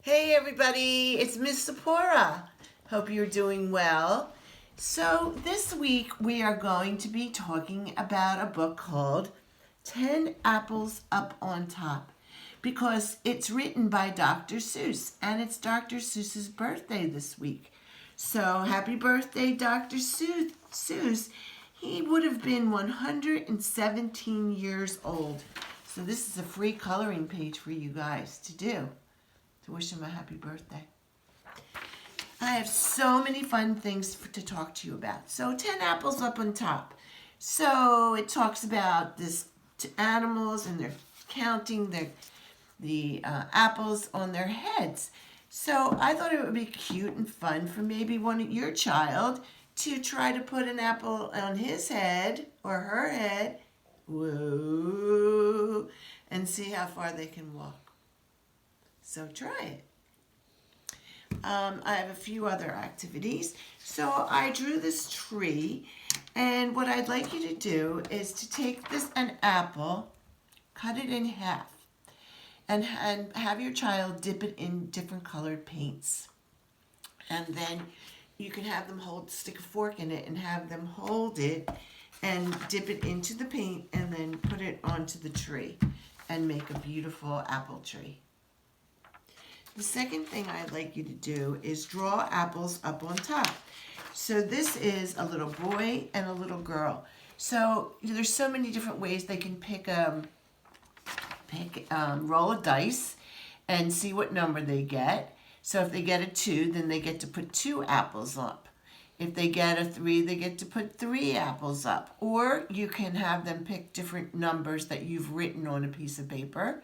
Hey everybody, it's Miss Sephora. Hope you're doing well. So, this week we are going to be talking about a book called 10 Apples Up on Top because it's written by Dr. Seuss and it's Dr. Seuss's birthday this week. So, happy birthday, Dr. Seuss. He would have been 117 years old. So, this is a free coloring page for you guys to do to wish him a happy birthday. I have so many fun things to talk to you about. So 10 apples up on top. So it talks about this animals and they're counting the apples on their heads. So I thought it would be cute and fun for maybe your child to try to put an apple on his head or her head, whoa, and see how far they can walk. So try it. I have a few other activities. So I drew this tree, and what I'd like you to do is to take an apple, cut it in half, and have your child dip it in different colored paints. And then you can have them stick a fork in it and have them hold it and dip it into the paint and then put it onto the tree and make a beautiful apple tree. The second thing I'd like you to do is draw apples up on top. So this is a little boy and a little girl. So there's so many different ways they can roll a dice and see what number they get. So if they get a 2, then they get to put 2 apples up. If they get a 3, they get to put 3 apples up. Or you can have them pick different numbers that you've written on a piece of paper.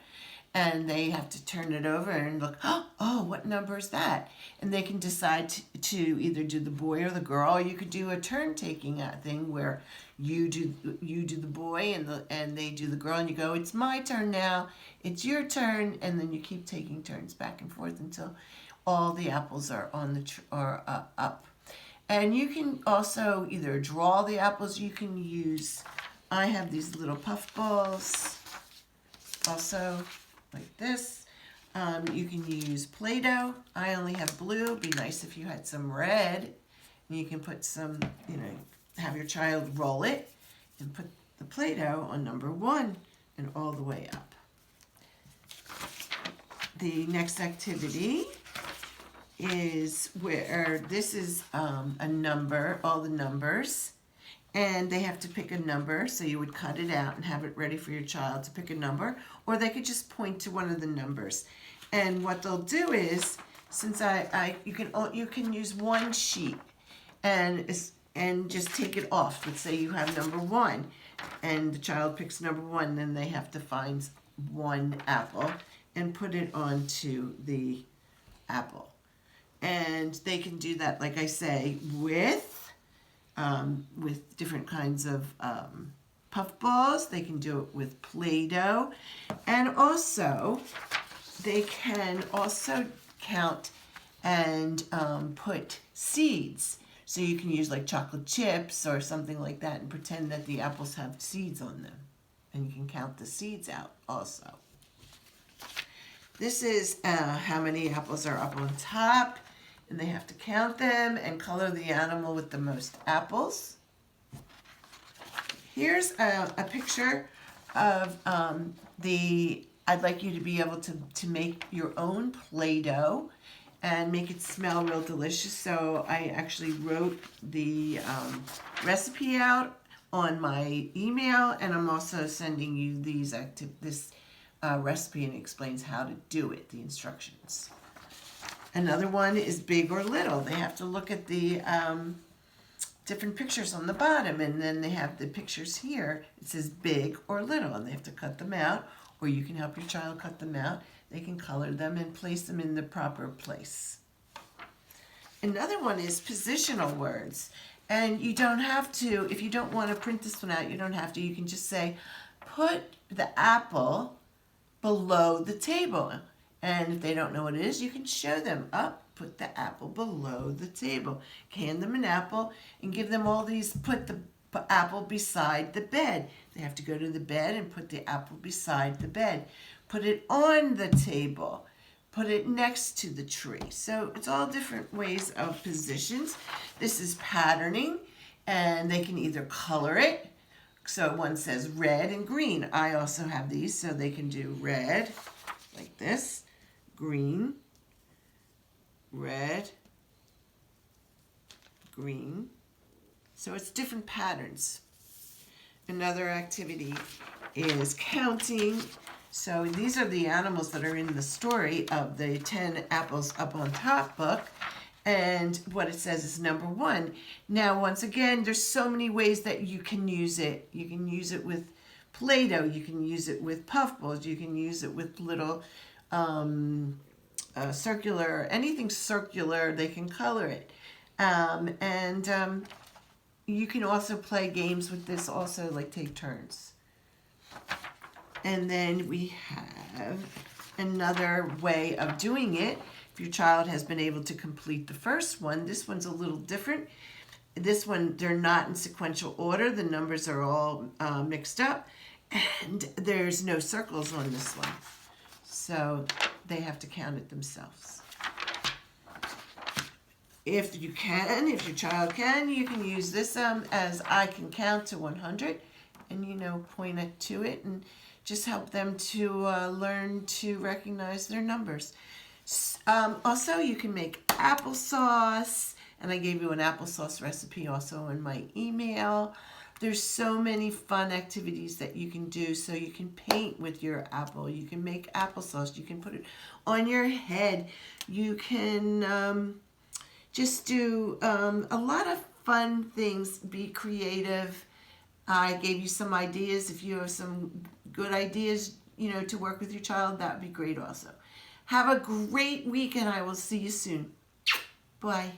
And they have to turn it over and look, oh, what number is that? And they can decide to either do the boy or the girl. Or you could do a turn-taking thing where you do the boy and they do the girl, and you go, it's my turn now, it's your turn, and then you keep taking turns back and forth until all the apples are on up. And you can also either draw the apples. You can use. I have these little puff balls, also. Like this. You can use Play-Doh. I only have blue. It'd be nice if you had some red. And you can put some, have your child roll it and put the Play-Doh on number 1 and all the way up. The next activity is where this is a number, all the numbers. And they have to pick a number, so you would cut it out and have it ready for your child to pick a number, or they could just point to one of the numbers. And what they'll do is, since you can use one sheet and just take it off. Let's say you have number 1, and the child picks number 1, then they have to find 1 apple and put it onto the apple. And they can do that, like I say, with different kinds of puff balls. They can do it with Play-Doh. And also, they can also count and put seeds. So you can use like chocolate chips or something like that and pretend that the apples have seeds on them. And you can count the seeds out also. This is how many apples are up on top. And they have to count them and color the animal with the most apples. Here's a picture of I'd like you to be able to make your own Play-Doh and make it smell real delicious. So I actually wrote the recipe out on my email, and I'm also sending you this recipe, and it explains how to do it, the instructions. Another one is big or little. They have to look at the different pictures on the bottom, and then they have the pictures here. It says big or little, and they have to cut them out, or you can help your child cut them out. They can color them and place them in the proper place. Another one is positional words, and you don't have to, if you don't want to print this one out, you don't have to. You can just say, put the apple below the table. And if they don't know what it is, you can show them put the apple below the table. Hand them an apple and give them all these, put the apple beside the bed. They have to go to the bed and put the apple beside the bed. Put it on the table. put it next to the tree. So it's all different ways of positions. This is patterning, and they can either color it. So one says red and green. I also have these, so they can do red, like this, green, red, green. So it's different patterns. Another activity is counting. So these are the animals that are in the story of the 10 Apples Up on Top book. And what it says is number 1. Now, once again, there's so many ways that you can use it. You can use it with Play-Doh. You can use it with puffballs. You can use it with little circular, anything circular, they can color it. You can also play games with this also, like take turns. And then we have another way of doing it. If your child has been able to complete the first one, this one's a little different. This one, they're not in sequential order. The numbers are all mixed up, and there's no circles on this one. So they have to count it themselves. If you can, if your child can, you can use this as I can count to 100, and point it to it and just help them to learn to recognize their numbers. Also, you can make applesauce, and I gave you an applesauce recipe also in my email. There's so many fun activities that you can do. So you can paint with your apple. You can make applesauce. You can put it on your head. You can just do a lot of fun things. Be creative. I gave you some ideas. If you have some good ideas, to work with your child, that would be great also. Have a great week, and I will see you soon. Bye.